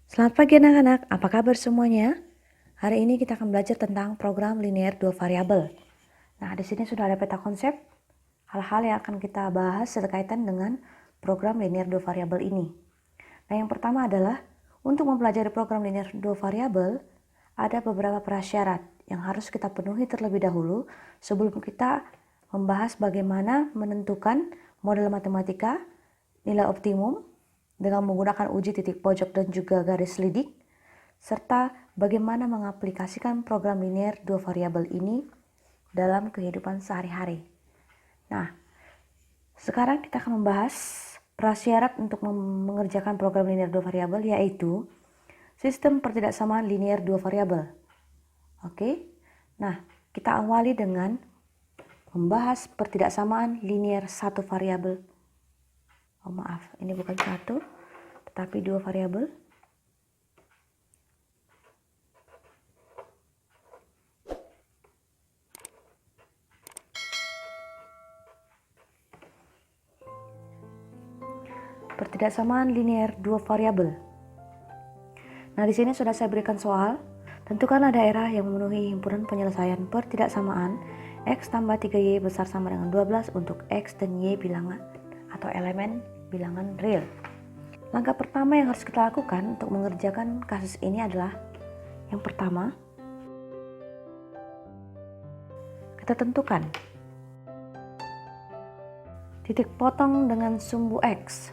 Selamat pagi anak-anak, apa kabar semuanya? Hari ini kita akan belajar tentang program linear dua variabel. Nah, di sini sudah ada peta konsep hal-hal yang akan kita bahas berkaitan dengan program linear dua variabel ini. Nah, yang pertama adalah untuk mempelajari program linear dua variabel, ada beberapa prasyarat yang harus kita penuhi terlebih dahulu sebelum kita membahas bagaimana menentukan model matematika, nilai optimum, dengan menggunakan uji titik pojok dan juga garis lidik, serta bagaimana mengaplikasikan program linear dua variabel ini dalam kehidupan sehari-hari. Nah, sekarang kita akan membahas prasyarat untuk mengerjakan program linear dua variabel, yaitu sistem pertidaksamaan linear dua variabel. Oke, nah kita awali dengan membahas pertidaksamaan linear satu variabel. Oh maaf, ini bukan satu, tetapi dua variabel. Pertidaksamaan linear dua variabel. Nah, di sini sudah saya berikan soal. Tentukanlah daerah yang memenuhi himpunan penyelesaian pertidaksamaan X tambah 3Y besar sama dengan 12 untuk X dan Y bilangan atau elemen bilangan real. Langkah pertama yang harus kita lakukan untuk mengerjakan kasus ini adalah yang pertama, kita tentukan titik potong dengan sumbu X.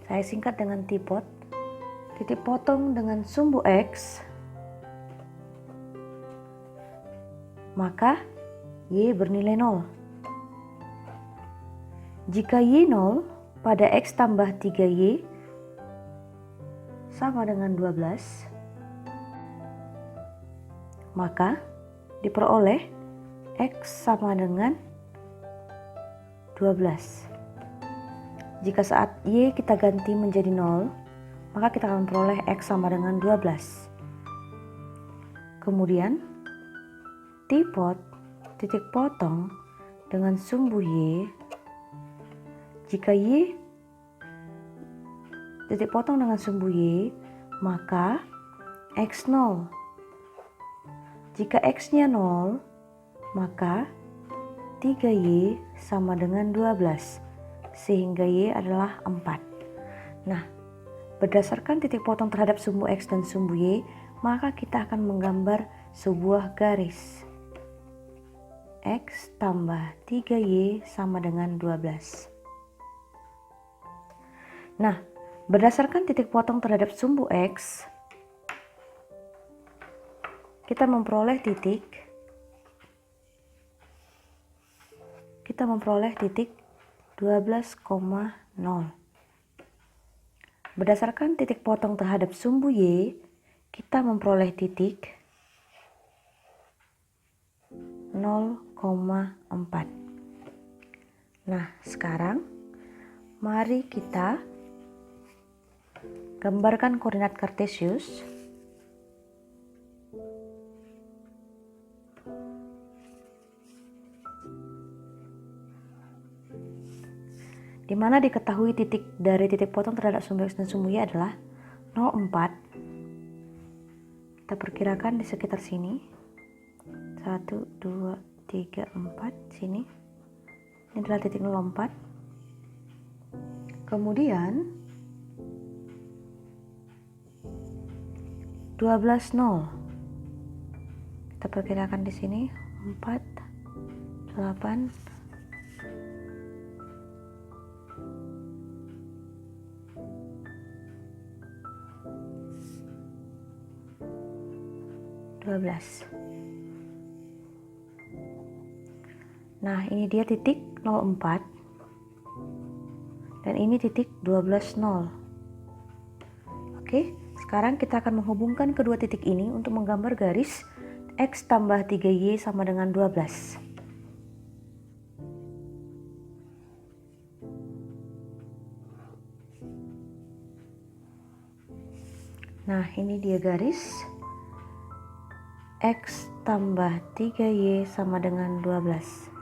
Saya singkat dengan tipot. Titik potong dengan sumbu X, maka Y bernilai 0. Jika Y 0 pada X tambah 3Y sama dengan 12, maka diperoleh X sama dengan 12. Jika saat Y kita ganti menjadi 0, maka kita akan memperoleh X sama dengan 12. Kemudian, tipot titik potong dengan sumbu Y. Jika Y titik potong dengan sumbu Y, maka X 0. Jika X-nya 0, maka 3Y sama dengan 12, sehingga Y adalah 4. Nah, berdasarkan titik potong terhadap sumbu X dan sumbu Y, maka kita akan menggambar sebuah garis. X tambah 3Y sama dengan 12. Nah, berdasarkan titik potong terhadap sumbu X, kita memperoleh titik 12,0. Berdasarkan titik potong terhadap sumbu Y, kita memperoleh titik 0,4. Nah, sekarang mari kita gambarkan koordinat kartesius. Di mana diketahui titik dari titik potong terhadap sumbu X dan sumbu Y adalah 0,4. Kita perkirakan di sekitar sini. 1, 2, 3, 4 sini. Ini adalah titik 0,4. Kemudian 12, 0. Kita perkirakan di sini 4, 8, 12. Nah, ini dia titik 04 dan ini titik 12, 0. Oke, sekarang kita akan menghubungkan kedua titik ini untuk menggambar garis X tambah 3Y sama dengan 12. Nah, ini dia garis X tambah 3Y sama dengan 12.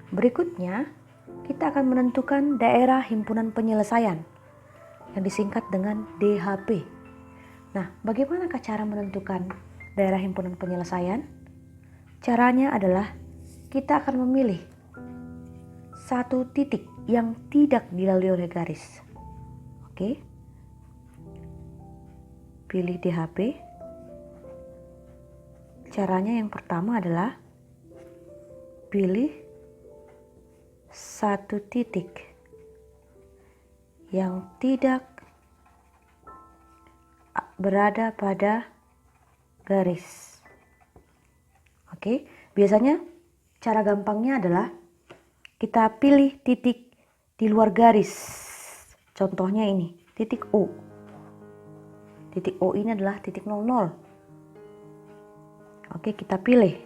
Berikutnya, kita akan menentukan daerah himpunan penyelesaian yang disingkat dengan DHP. Nah, bagaimanakah cara menentukan daerah himpunan penyelesaian? Caranya adalah kita akan memilih satu titik yang tidak dilalui oleh garis. Oke. Pilih DHP. Caranya yang pertama adalah pilih satu titik yang tidak berada pada garis. Oke, biasanya cara gampangnya adalah kita pilih titik di luar garis. Contohnya ini, titik O. Titik O ini adalah titik 00. Oke, kita pilih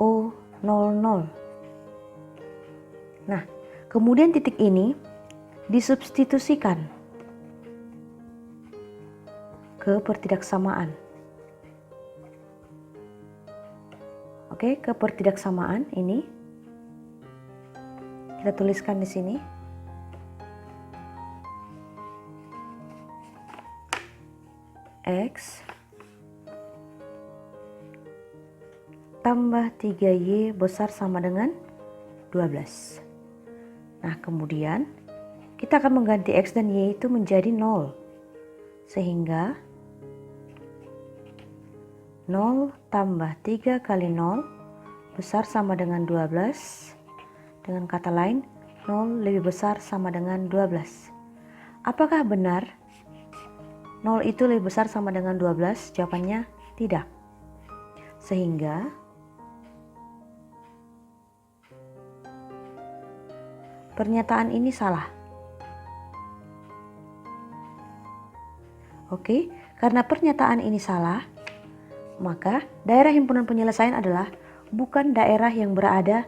O00. Nah, kemudian titik ini disubstitusikan ke pertidaksamaan. Oke, ke pertidaksamaan ini kita tuliskan di sini. X tambah 3Y besar sama dengan 12. Nah, kemudian kita akan mengganti X dan Y itu menjadi 0. Sehingga 0 tambah 3 kali 0 besar sama dengan 12. Dengan kata lain, 0 lebih besar sama dengan 12. Apakah benar 0 itu lebih besar sama dengan 12? Jawabannya tidak. Sehingga pernyataan ini salah. Oke, karena pernyataan ini salah, maka daerah himpunan penyelesaian adalah bukan daerah yang berada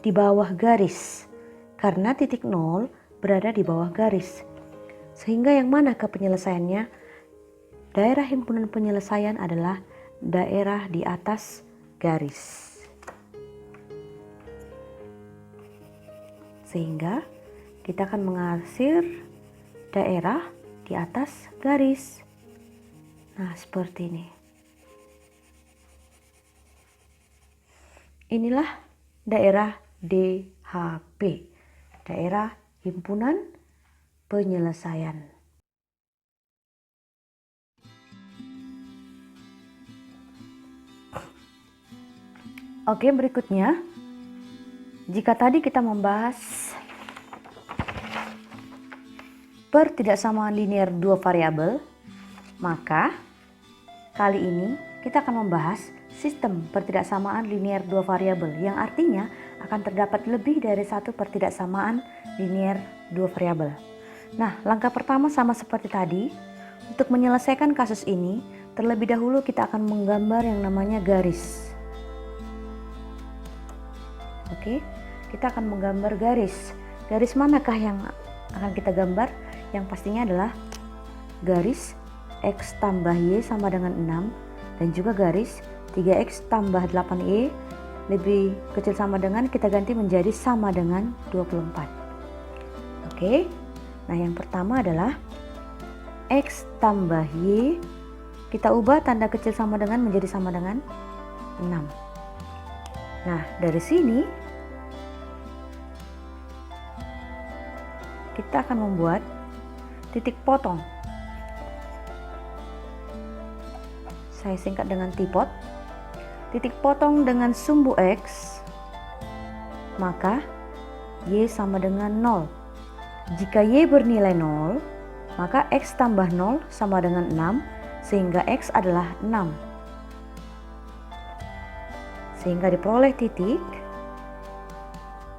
di bawah garis. Karena titik 0 berada di bawah garis. Sehingga yang mana ke penyelesaiannya? Daerah himpunan penyelesaian adalah daerah di atas garis. Sehingga kita akan mengarsir daerah di atas garis. Nah, seperti ini. Inilah daerah DHP, daerah himpunan penyelesaian. Oke, berikutnya, jika tadi kita membahas pertidaksamaan linear dua variabel, maka kali ini kita akan membahas sistem pertidaksamaan linear dua variabel, yang artinya akan terdapat lebih dari satu pertidaksamaan linear dua variabel. Nah, langkah pertama sama seperti tadi. Untuk menyelesaikan kasus ini, terlebih dahulu kita akan menggambar yang namanya garis. Oke, kita akan menggambar garis. Garis manakah yang akan kita gambar? Yang pastinya adalah garis X tambah Y sama dengan 6 dan juga garis 3X tambah 8Y lebih kecil sama dengan, kita ganti menjadi sama dengan 24. Oke, nah yang pertama adalah X tambah Y, kita ubah tanda kecil sama dengan menjadi sama dengan 6. Nah, dari sini kita akan membuat titik potong. Saya singkat dengan tipot. Titik potong dengan sumbu X, maka Y sama dengan 0. Jika Y bernilai 0, maka X tambah 0 sama dengan 6, sehingga X adalah 6. Sehingga diperoleh titik,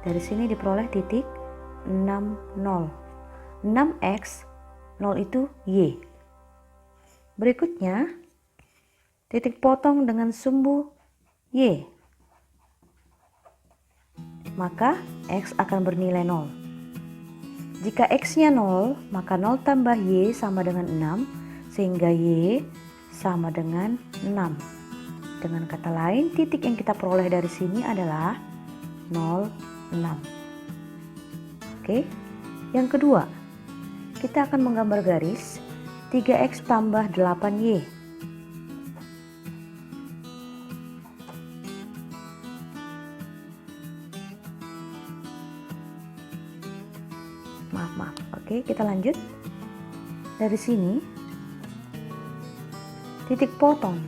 dari sini diperoleh titik 6, 0. 6X, 0 itu Y. Berikutnya, titik potong dengan sumbu Y. Maka X akan bernilai 0. Jika X-nya 0, maka 0 tambah Y sama dengan 6, sehingga Y sama dengan 6. Dengan kata lain, titik yang kita peroleh dari sini adalah 0, 6. Oke. Yang kedua, kita akan menggambar garis 3x tambah 8y. Maaf. Oke, kita lanjut. Dari sini, titik potong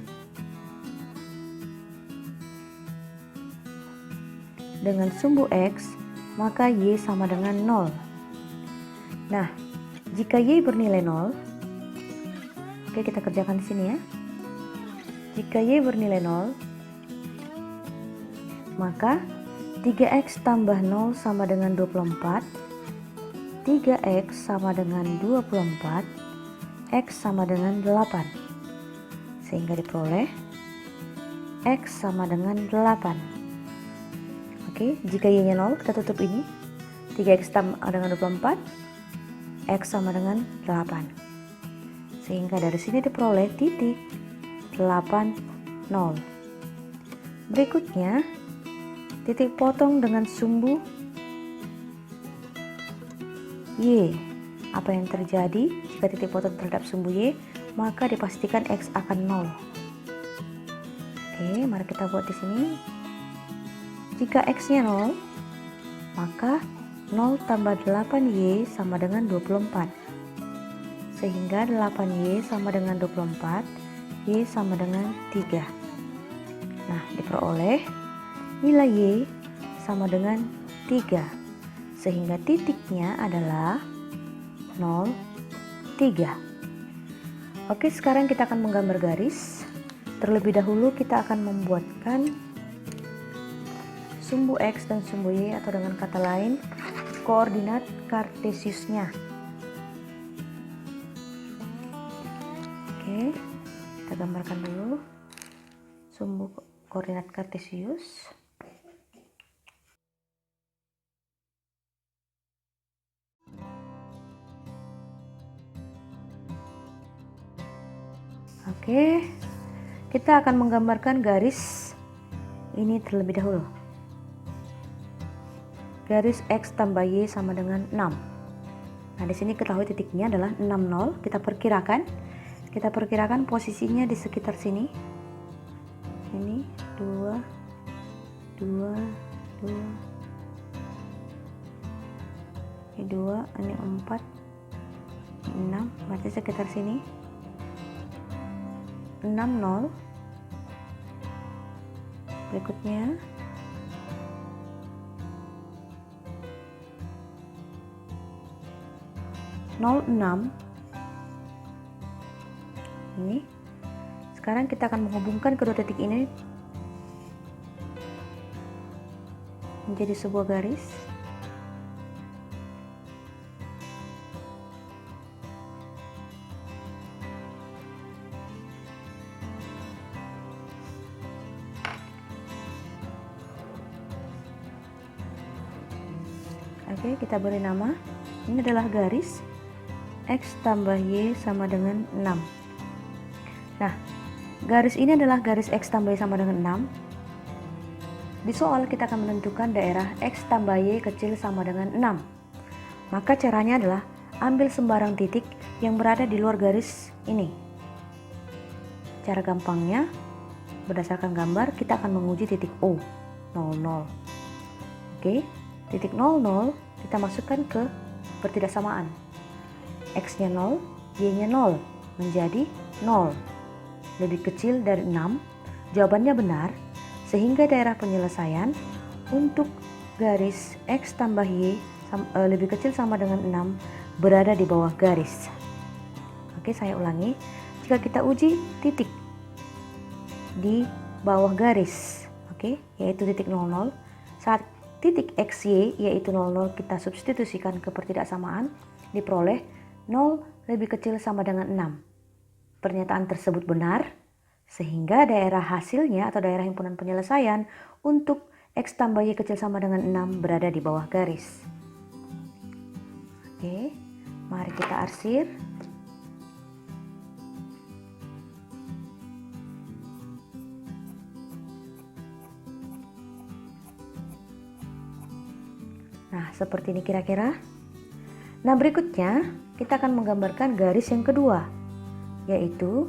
dengan sumbu x, maka y sama dengan 0. Nah, jika y bernilai 0, oke, kita kerjakan di sini ya. Jika y bernilai 0, maka 3x tambah 0 sama dengan 24, 3x sama dengan 24, x sama dengan 8. Sehingga diperoleh x sama dengan 8. Oke, jika y-nya 0, kita tutup ini. 3x tambah dengan 24, x sama dengan 8. Sehingga dari sini diperoleh titik 8, 0. Berikutnya, titik potong dengan sumbu y. Apa yang terjadi jika titik potong terhadap sumbu y? Maka dipastikan x akan 0. Oke, mari kita buat di sini. Jika x-nya 0, maka 0 tambah 8y sama dengan 24. Sehingga 8y sama dengan 24, y sama dengan 3. Nah, diperoleh nilai y sama dengan 3. Sehingga titiknya adalah 0, 3. Oke, sekarang kita akan menggambar garis. Terlebih dahulu kita akan membuatkan sumbu x dan sumbu y, atau dengan kata lain koordinat kartesiusnya. Oke, kita gambarkan dulu sumbu koordinat kartesius. Oke, kita akan menggambarkan garis ini terlebih dahulu. Garis x tambah y sama dengan 6. Nah, di sini ketahui titiknya adalah 6, 0. Kita perkirakan posisinya di sekitar sini. Ini 2, 2, 2. Ini 2, ini 4, 6. Berarti sekitar sini. 6, 0. Berikutnya 06. Ini. Sekarang kita akan menghubungkan kedua titik ini menjadi sebuah garis. Oke, kita beri nama. Ini adalah garis x tambah y sama dengan 6. Nah, garis ini adalah garis x tambah y sama dengan 6. Di soal kita akan menentukan daerah x tambah y kecil sama dengan 6. Maka caranya adalah ambil sembarang titik yang berada di luar garis ini. Cara gampangnya, berdasarkan gambar, kita akan menguji titik O, 00. Oke, titik 00 kita masukkan ke pertidaksamaan. X-nya 0, Y-nya 0, menjadi 0. Lebih kecil dari 6, jawabannya benar, sehingga daerah penyelesaian untuk garis X tambah Y lebih kecil sama dengan 6 berada di bawah garis. Oke, saya ulangi. Jika kita uji titik di bawah garis, oke, yaitu titik 00, saat titik XY yaitu 00 kita substitusikan ke pertidaksamaan, diperoleh 0 lebih kecil sama dengan 6. Pernyataan tersebut benar, sehingga daerah hasilnya atau daerah himpunan penyelesaian untuk X tambah Y kecil sama dengan 6 berada di bawah garis. Oke, mari kita arsir. Nah, seperti ini kira-kira. Nah, berikutnya kita akan menggambarkan garis yang kedua, yaitu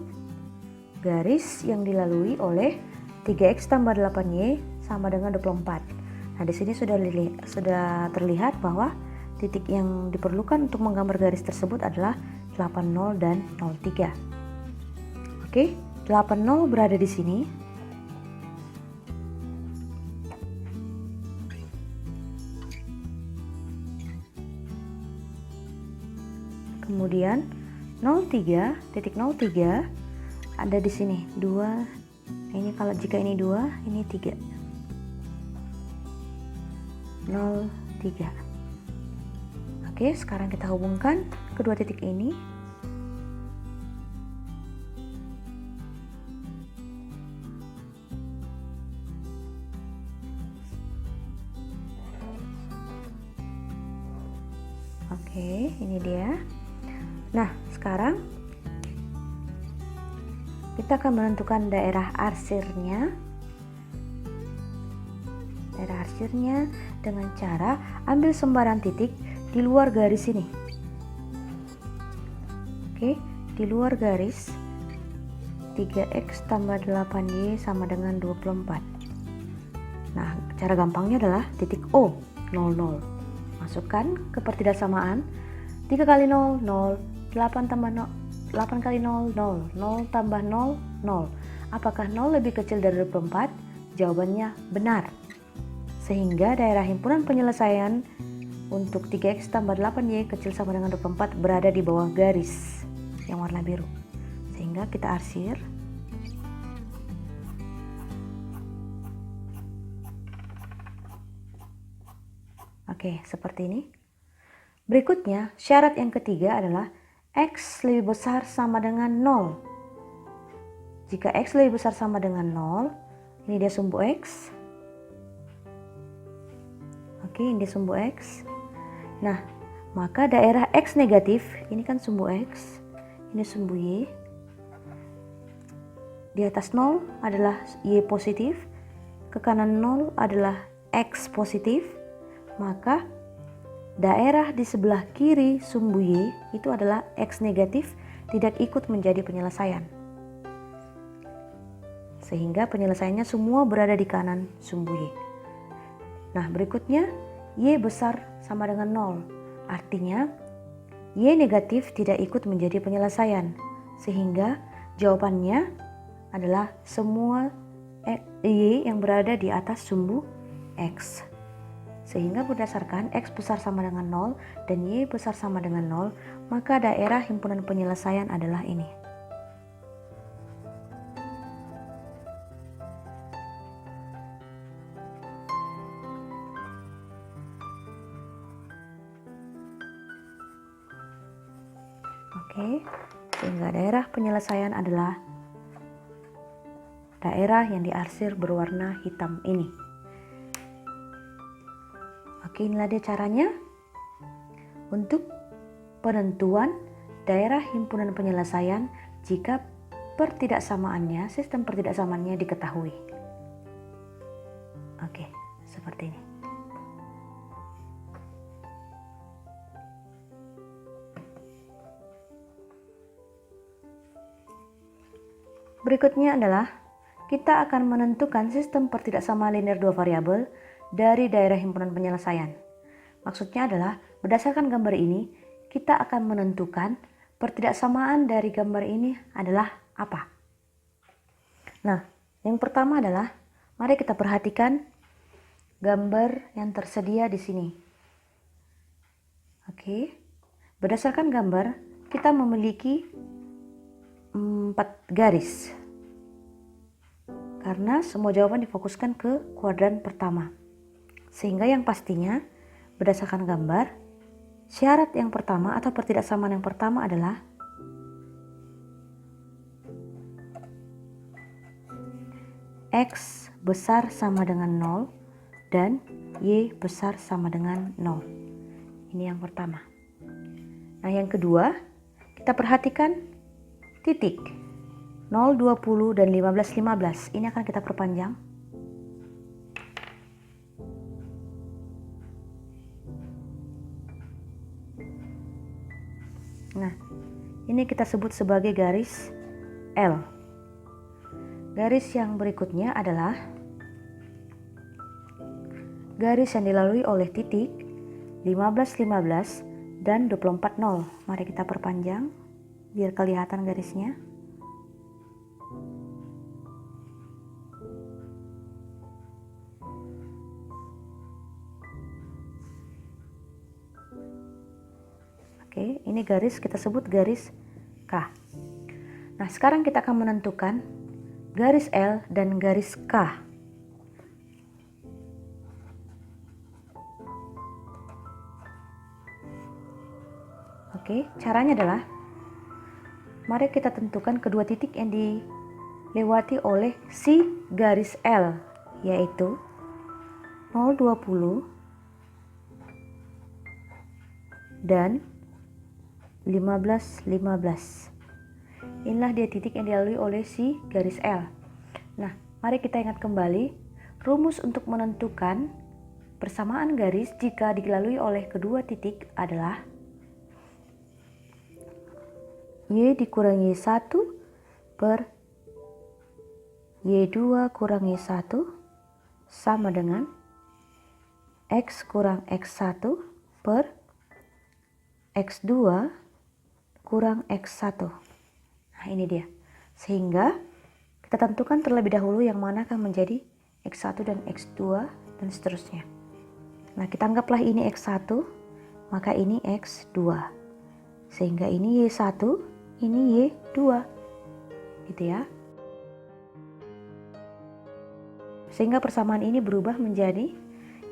garis yang dilalui oleh 3x tambah 8y sama dengan 24. Nah, di sini sudah terlihat bahwa titik yang diperlukan untuk menggambar garis tersebut adalah 80 dan 03. Oke, 80 berada di sini. Kemudian 03.03 ada di sini 2. Ini kalau jika ini 2, ini 3. 03. Oke, sekarang kita hubungkan kedua titik ini. Oke, ini dia. Nah, sekarang kita akan menentukan daerah arsirnya. Daerah arsirnya dengan cara ambil sembarang titik di luar garis ini. Oke, di luar garis 3x tambah 8y sama dengan 24. Nah, cara gampangnya adalah titik O, 00. Masukkan ke pertidaksamaan 3 kali 0, 0, 8 tambah 0, 8 kali 0, 0, 0 tambah 0, 0. Apakah 0 lebih kecil dari 24? Jawabannya benar. Sehingga daerah himpunan penyelesaian untuk 3x tambah 8y kecil sama dengan 24 berada di bawah garis yang warna biru. Sehingga kita arsir. Oke, seperti ini. Berikutnya, syarat yang ketiga adalah x lebih besar sama dengan 0. Jika x lebih besar sama dengan 0, ini dia sumbu x. Oke, ini dia sumbu x. Nah, maka daerah x negatif, ini kan sumbu x, ini sumbu y. Di atas 0 adalah y positif, ke kanan 0 adalah x positif, maka daerah di sebelah kiri sumbu y itu adalah x negatif, tidak ikut menjadi penyelesaian. Sehingga penyelesaiannya semua berada di kanan sumbu y. Nah, berikutnya y besar sama dengan 0. Artinya y negatif tidak ikut menjadi penyelesaian. Sehingga jawabannya adalah semua y yang berada di atas sumbu x. Sehingga berdasarkan x besar sama dengan 0 dan y besar sama dengan 0, maka daerah himpunan penyelesaian adalah ini. Oke, sehingga daerah penyelesaian adalah daerah yang diarsir berwarna hitam ini. Oke, inilah dia caranya untuk penentuan daerah himpunan penyelesaian jika sistem pertidaksamaannya diketahui. Oke, seperti ini. Berikutnya adalah kita akan menentukan sistem pertidaksamaan linear dua variabel dari daerah himpunan penyelesaian. Maksudnya adalah berdasarkan gambar ini, kita akan menentukan pertidaksamaan dari gambar ini adalah apa. Nah, yang pertama adalah mari kita perhatikan gambar yang tersedia di sini. Oke, berdasarkan gambar kita memiliki 4 garis. Karena semua jawaban difokuskan ke kuadran pertama. Sehingga yang pastinya berdasarkan gambar, syarat yang pertama atau pertidaksamaan yang pertama adalah x besar sama dengan 0 dan y besar sama dengan 0. Ini yang pertama. Nah, yang kedua, kita perhatikan titik 0, 20, dan 15, 15. Ini akan kita perpanjang. Nah, ini kita sebut sebagai garis L. Garis yang berikutnya adalah garis yang dilalui oleh titik 15, 15 dan 24, 0. Mari kita perpanjang biar kelihatan garisnya. Oke, ini garis kita sebut garis K. Nah, sekarang kita akan menentukan garis L dan garis K. Oke, caranya adalah mari kita tentukan kedua titik yang dilewati oleh si garis L, yaitu 0,20 dan 15, 15. Inilah dia titik yang dilalui oleh si garis L. Nah, mari kita ingat kembali rumus untuk menentukan persamaan garis jika dilalui oleh kedua titik adalah Y dikurangi 1 per Y2 kurangi 1 sama dengan X kurang X1 per X2 kurang X1. Nah, ini dia. Sehingga kita tentukan terlebih dahulu yang mana akan menjadi X1 dan X2 dan seterusnya. Nah, kita anggaplah ini X1, maka ini X2. Sehingga ini Y1, ini Y2. Gitu ya. Sehingga persamaan ini berubah menjadi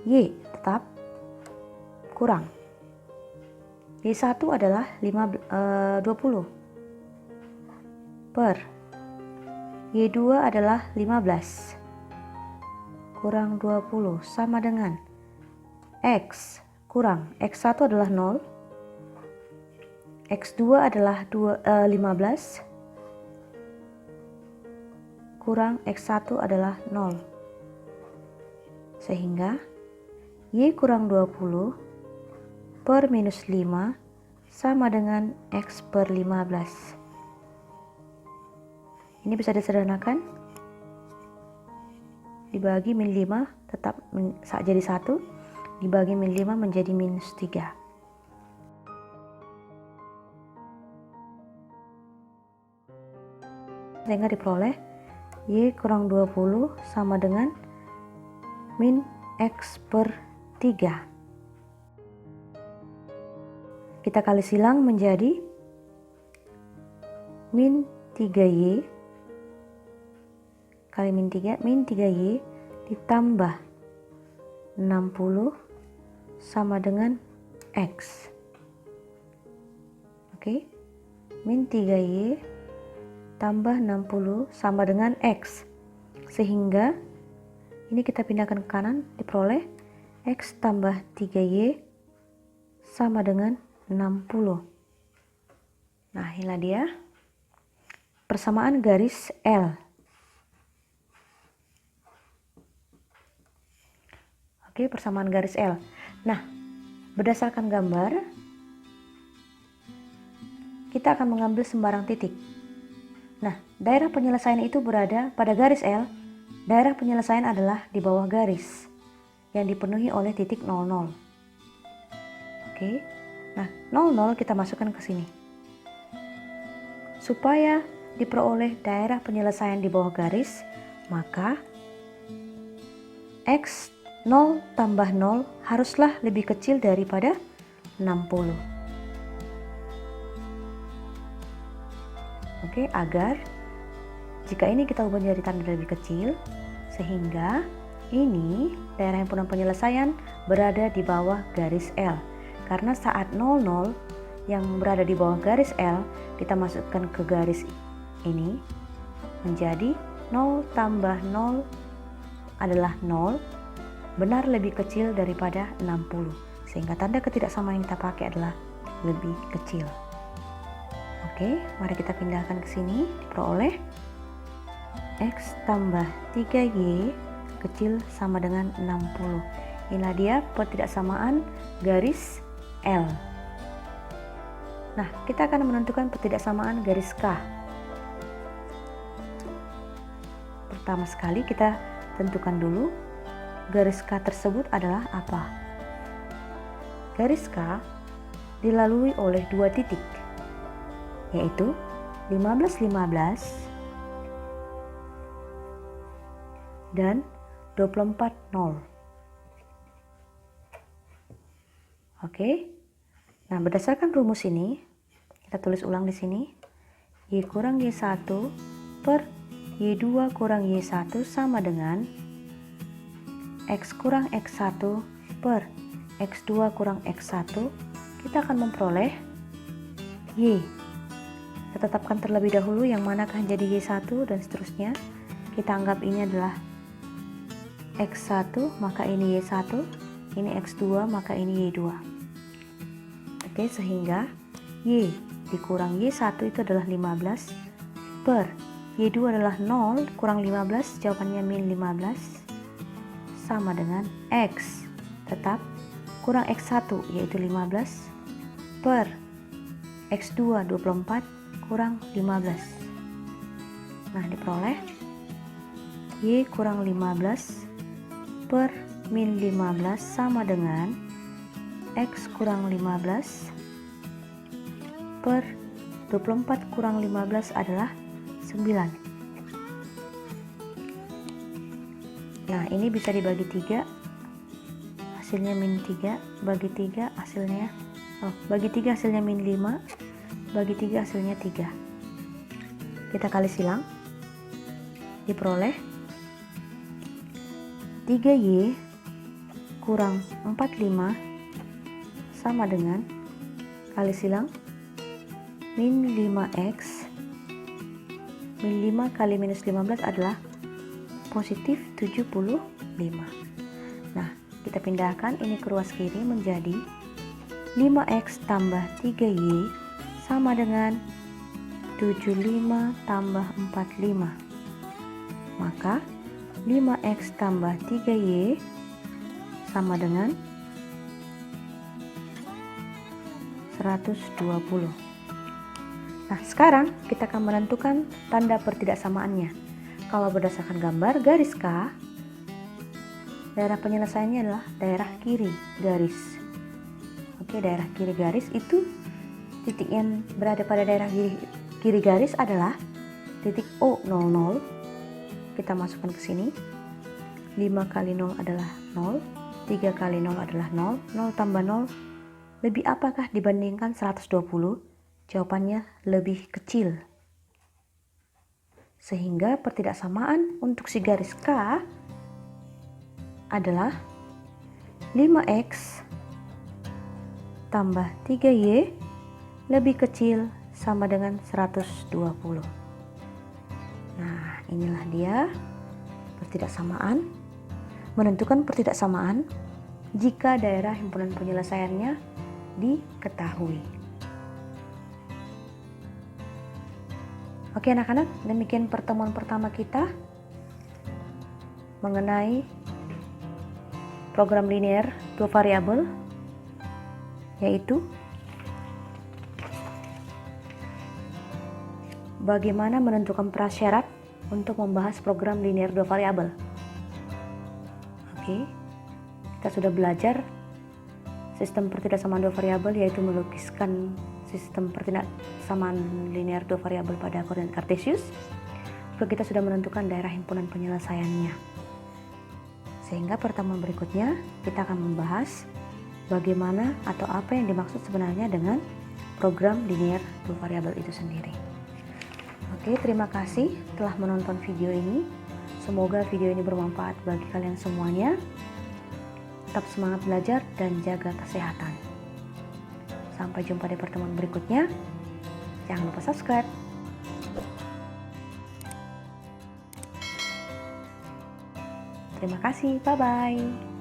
Y tetap kurang. Y1 adalah 20 per Y2 adalah 15 kurang 20 sama dengan X kurang X1 adalah 0, X2 adalah 15 kurang X1 adalah 0. Sehingga Y kurang 20 per minus 5 sama dengan X per 15. Ini bisa disederhanakan. Dibagi min 5 tetap jadi 1. Dibagi min 5 menjadi minus 3. Sehingga diperoleh Y kurang 20 sama dengan min X per 3. Kita kali silang menjadi min 3Y kali min 3Y ditambah 60 sama dengan X. Oke, min 3Y tambah 60 sama dengan X. Sehingga ini kita pindahkan ke kanan, diperoleh X tambah 3Y sama dengan 60. Nah, inilah dia persamaan garis L. Oke, persamaan garis L. Nah, berdasarkan gambar, kita akan mengambil sembarang titik. Nah, daerah penyelesaian itu berada pada garis L. Daerah penyelesaian adalah di bawah garis yang dipenuhi oleh titik 00. Oke. Nah, 00 kita masukkan ke sini. Supaya diperoleh daerah penyelesaian di bawah garis, maka X 0 tambah 0 haruslah lebih kecil daripada 60. Oke, agar jika ini kita ubah jadi tanda lebih kecil, sehingga ini daerah himpunan penyelesaian berada di bawah garis L. Karena saat 00 yang berada di bawah garis L kita masukkan ke garis ini menjadi 0 tambah 0 adalah 0, benar lebih kecil daripada 60. Sehingga tanda ketidaksamaan yang kita pakai adalah lebih kecil. Oke, mari kita pindahkan ke sini, diperoleh X tambah 3Y kecil sama dengan 60. Inilah dia pertidaksamaan garis L. Nah, kita akan menentukan pertidaksamaan garis K. Pertama sekali kita tentukan dulu garis K tersebut adalah apa. Garis K dilalui oleh dua titik, yaitu 15-15 dan 24-0. Oke. Nah, berdasarkan rumus ini, kita tulis ulang di sini. Y kurang Y1 per Y2 kurang Y1 sama dengan X kurang X1 per X2 kurang X1. Kita akan memperoleh Y. Kita tetapkan terlebih dahulu yang manakah jadi Y1 dan seterusnya. Kita anggap ini adalah X1, maka ini Y1, ini X2, maka ini Y2. Oke, sehingga Y dikurang Y1 itu adalah 15 per Y2 adalah 0 kurang 15, jawabannya min 15 sama dengan X tetap kurang X1 yaitu 15 per X2 24 kurang 15. Nah, diperoleh Y kurang 15 per min 15 sama dengan X kurang 15 per 24 kurang 15 adalah 9. Nah, ini bisa dibagi 3, hasilnya min 3, bagi 3 hasilnya bagi 3 hasilnya min 5, bagi 3 hasilnya 3. Kita kali silang, diperoleh 3Y kurang 45 sama dengan kali silang min 5X. Min 5 kali minus 15 adalah positif 75. Nah, kita pindahkan ini ke ruas kiri menjadi 5X tambah 3Y sama dengan 75 tambah 45. Maka 5X tambah 3Y sama dengan 120. Nah, sekarang kita akan menentukan tanda pertidaksamaannya. Kalau berdasarkan gambar garis K, daerah penyelesaiannya adalah daerah kiri garis. Oke, daerah kiri garis itu titik yang berada pada daerah kiri garis adalah titik O00. Kita masukkan ke sini. 5 kali 0 adalah 0, 3 kali 0 adalah 0, 0 tambah 0 lebih apakah dibandingkan 120? Jawabannya lebih kecil. Sehingga pertidaksamaan untuk si garis K adalah 5X tambah 3Y lebih kecil sama dengan 120. Nah, inilah dia pertidaksamaan. Menentukan pertidaksamaan jika daerah himpunan penyelesaiannya diketahui. Oke anak-anak, demikian pertemuan pertama kita mengenai program linear 2 variabel, yaitu bagaimana menentukan prasyarat untuk membahas program linear 2 variabel. Oke, kita sudah belajar sistem pertidaksamaan 2 variabel, yaitu melukiskan sistem pertidaksamaan linear 2 variabel pada koordinat kartesius. Juga kita sudah menentukan daerah himpunan penyelesaiannya. Sehingga pertemuan berikutnya kita akan membahas bagaimana atau apa yang dimaksud sebenarnya dengan program linear 2 variabel itu sendiri. Oke, terima kasih telah menonton video ini. Semoga video ini bermanfaat bagi kalian semuanya. Tetap semangat belajar dan jaga kesehatan. Sampai jumpa di pertemuan berikutnya. Jangan lupa subscribe. Terima kasih, bye-bye.